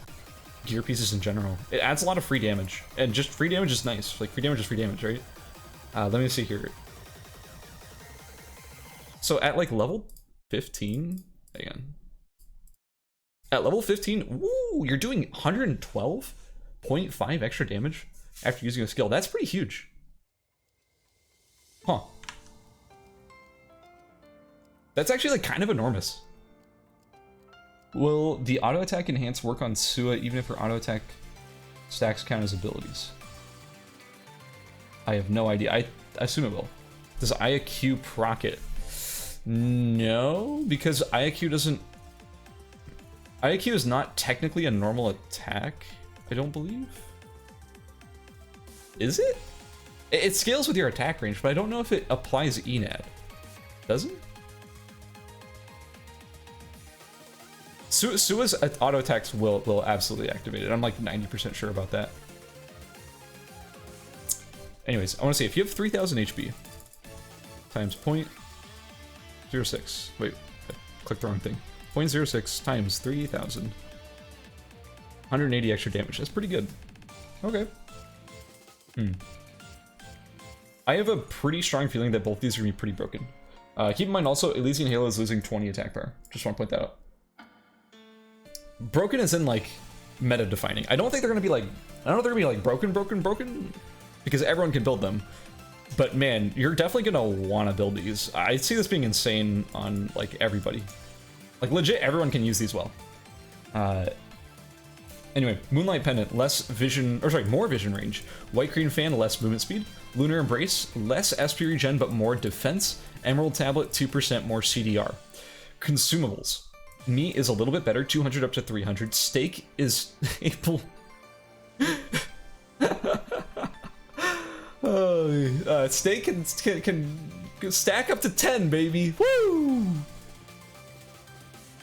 gear pieces in general. It adds a lot of free damage, and just free damage is nice. Like, free damage is free damage, right? Let me see here. So at like level 15, again. At level 15, woo, you're doing 112.5 extra damage after using a skill. That's pretty huge. Huh. That's actually like kind of enormous. Will the auto attack enhance work on Sua even if her auto attack stacks count as abilities? I have no idea. I assume it will. Does IAQ proc it? No, because IAQ doesn't... IAQ is not technically a normal attack, I don't believe. Is it? It scales with your attack range, but I don't know if it applies ENAD. Does it? Sua's auto attacks will absolutely activate it. I'm like 90% sure about that. Anyways, I want to say if you have 3,000 HP times 0.06. Wait, I clicked the wrong thing. 0.06 times 3,000. 180 extra damage. That's pretty good. Okay. I have a pretty strong feeling that both these are going to be pretty broken. Keep in mind also, Elysian Halo is losing 20 attack power. Just want to point that out. Broken is in like meta defining. I don't think they're gonna be like, I don't know if they're gonna be like broken, because everyone can build them. But man, you're definitely gonna want to build these. I see this being insane on like everybody. Like legit, everyone can use these well. Anyway, Moonlight Pendant, less vision, or sorry, more vision range. White Green Fan, less movement speed. Lunar Embrace, less SP regen but more defense. Emerald Tablet, 2% more CDR. Consumables. Meat is a little bit better, 200 up to 300. Steak is able... steak can stack up to 10, baby. Woo!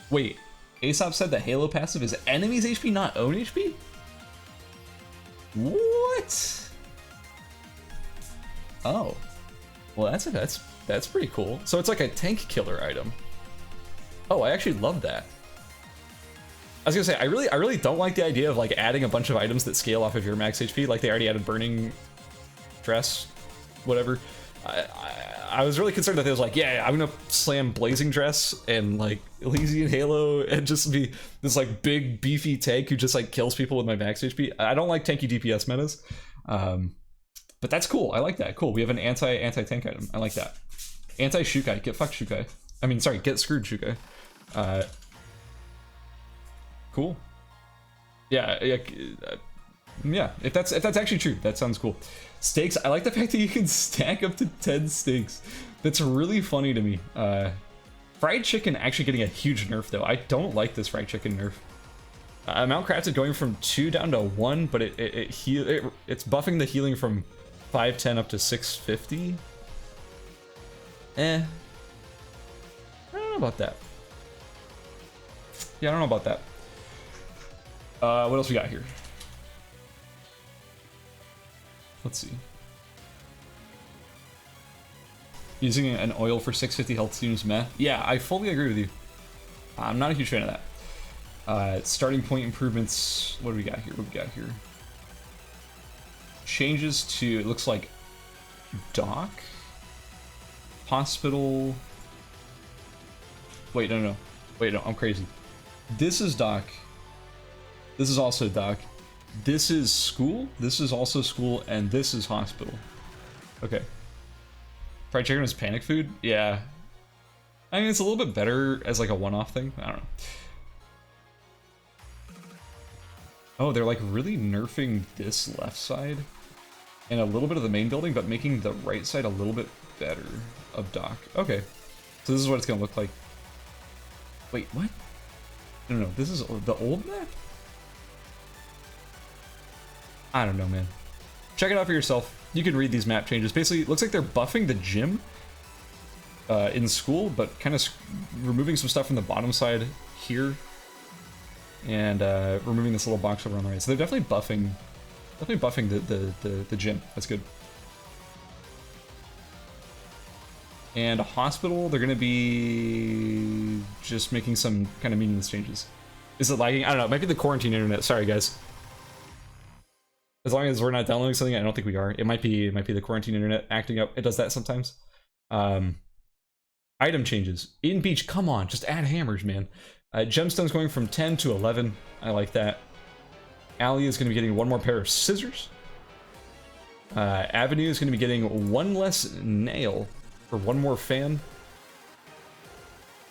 Wait, Aesop said the Halo passive is enemies HP, not own HP? What? Oh. Well, that's pretty cool. So it's like a tank killer item. Oh, I actually love that. I was gonna say, I really don't like the idea of like adding a bunch of items that scale off of your max HP, like they already added Burning Dress, whatever. I was really concerned that they was like, yeah, I'm gonna slam Blazing Dress and like Elysian Halo and just be this like big beefy tank who just like kills people with my max HP. I don't like tanky DPS metas, but that's cool. I like that. Cool. We have an anti-tank item. I like that. Anti-Shukai. Get fucked Shukai. I mean, sorry, get screwed Shukai. Cool. Yeah, Yeah, if that's actually true, that sounds cool. Steaks, I like the fact that you can stack up to 10 steaks. That's really funny to me. Fried chicken actually getting a huge nerf though. I don't like this fried chicken nerf. Amount crafted going from 2 down to 1, but it's buffing the healing from 510 up to 650. I don't know about that. Yeah, I don't know about that. What else we got here? Let's see. Using an oil for 650 health seems meh. Yeah, I fully agree with you. I'm not a huge fan of that. Starting point improvements. What do we got here? What do we got here? Changes to, it looks like, dock? Hospital. Wait, no. Wait, no, I'm crazy. This is dock. This is also dock. This is school. This is also school, and this is hospital. Okay. Fried chicken is panic food? Yeah. I mean, it's a little bit better as like a one-off thing. I don't know. Oh, they're like really nerfing this left side and a little bit of the main building, but making the right side a little bit better of dock. Okay. So this is what it's gonna look like. Wait, what? No, this is the old map? I don't know, man. Check it out for yourself. You can read these map changes. Basically, it looks like they're buffing the gym in school, but kind of removing some stuff from the bottom side here, and removing this little box over on the right. So they're definitely buffing the gym. That's good. And a hospital, they're gonna be just making some kind of meaningless changes. Is it lagging? I don't know. It might be the quarantine internet. Sorry, guys. As long as we're not downloading something, I don't think we are. It might be the quarantine internet acting up. It does that sometimes. Item changes. In beach, come on, just add hammers, man. Gemstones going from 10 to 11. I like that. Alley is going to be getting 1 more pair of scissors. Avenue is going to be getting 1 less nail for 1 more fan.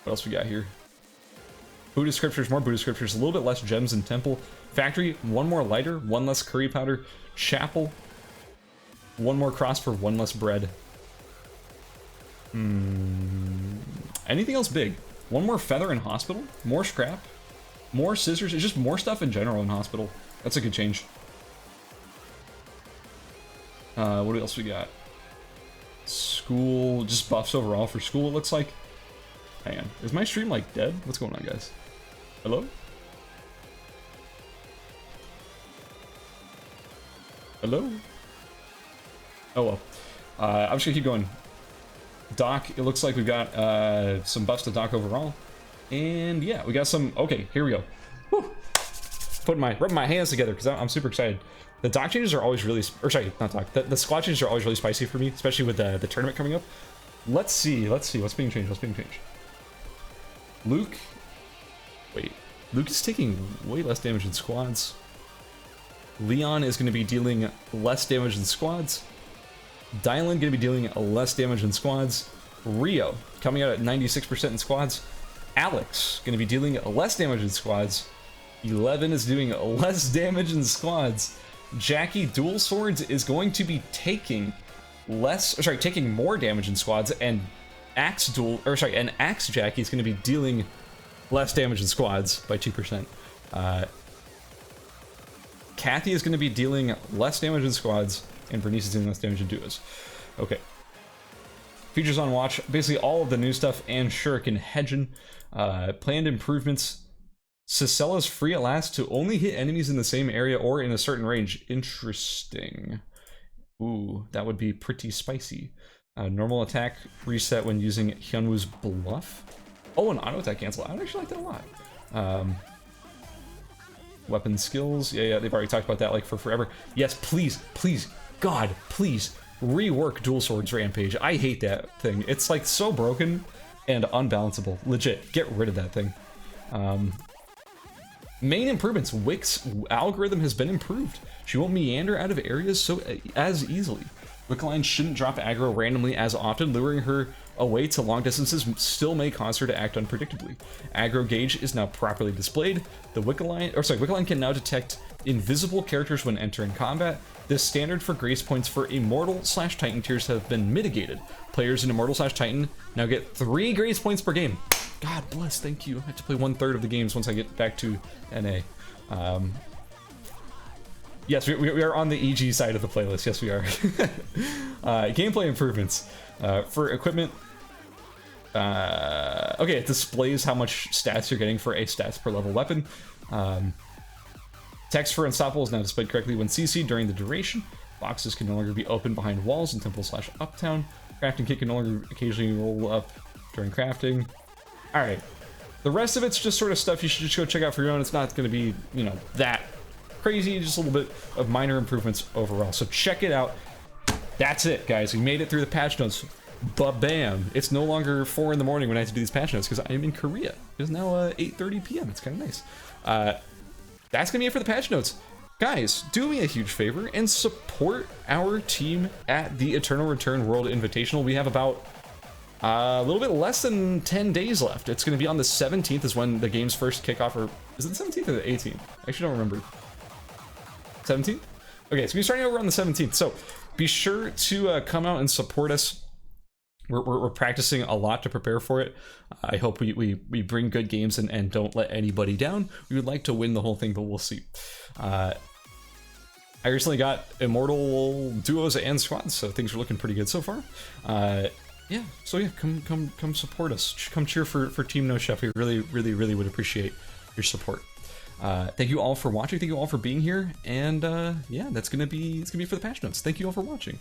What else we got here? Buddhist scriptures, more Buddhist scriptures, a little bit less gems in temple. Factory, 1 more lighter, 1 less curry powder. Chapel, 1 more cross for 1 less bread. Anything else big? 1 more feather in hospital, more scrap, more scissors. It's just more stuff in general in hospital. That's a good change. What else we got? School, just buffs overall for school, it looks like. Hang on, is my stream like dead? What's going on, guys? Hello? Hello? Oh well. I'm just gonna keep going. Dock, it looks like we've got some buffs to Dock overall. And yeah, we got some, okay, here we go. Whew. Rubbing my hands together because I'm super excited. The Dock changes are always really, or sorry, not Dock, the squad changes are always really spicy for me, especially with the tournament coming up. Let's see what's being changed, Luke, wait, Luke is taking way less damage in squads. Leon is going to be dealing less damage in squads. Dylan going to be dealing less damage in squads. Rio coming out at 96% in squads. Alex going to be dealing less damage in squads. 11 is doing less damage in squads. Jackie Dual Swords is going to be taking taking more damage in squads, and Axe Jackie is going to be dealing less damage in squads by 2%. Kathy is going to be dealing less damage in squads, and Bernice is dealing less damage in duos. Okay. Features on watch, basically all of the new stuff, and Shuriken Hedgen. Planned improvements. Cicella's free at last to only hit enemies in the same area or in a certain range. Interesting. Ooh, that would be pretty spicy. Normal attack reset when using Hyunwoo's Bluff. Oh, an auto attack cancel. I would actually like that a lot. Weapon skills. Yeah, they've already talked about that like for forever. Yes, please, God, please rework Dual Swords Rampage. I hate that thing. It's like so broken and unbalanceable. Legit, get rid of that thing. Main improvements. Wick's algorithm has been improved. She won't meander out of areas as easily. Wickeline shouldn't drop aggro randomly as often. Luring her away to long distances still may cause her to act unpredictably. Aggro gauge is now properly displayed. The Wickeline can now detect invisible characters when entering combat. The standard for grace points for Immortal/Titan tiers have been mitigated. Players in Immortal/Titan now get 3 grace points per game. God bless, thank you. I have to play 1/3 of the games once I get back to NA. Yes, we are on the EG side of the playlist. Yes, we are. Gameplay improvements. For equipment, okay, it displays how much stats you're getting for a stats per level weapon. Text for Unstoppable is now displayed correctly when CC during the duration. Boxes can no longer be opened behind walls in Temple/Uptown. Crafting kit can no longer occasionally roll up during crafting. Alright. The rest of it's just sort of stuff you should just go check out for your own. It's not going to be, you know, that crazy, just a little bit of minor improvements overall. So check it out. That's it, guys. We made it through the patch notes. Ba-bam. It's no longer 4 in the morning when I have to do these patch notes because I am in Korea. It's now 8:30 p.m. It's kind of nice. That's going to be it for the patch notes. Guys, do me a huge favor and support our team at the Eternal Return World Invitational. We have about a little bit less than 10 days left. It's going to be on the 17th is when the games first kick off. Or is it the 17th or the 18th? I actually don't remember. 17th? Okay, so we're starting over on the 17th. So be sure to come out and support us. We're practicing a lot to prepare for it. I hope we bring good games and don't let anybody down. We would like to win the whole thing, but we'll see. I recently got Immortal duos and squads, so things are looking pretty good so far. Yeah, so yeah, come support us. Come cheer for Team No Chef. We really would appreciate your support. Thank you all for watching. Thank you all for being here. And yeah, it's gonna be for the patch notes. Thank you all for watching.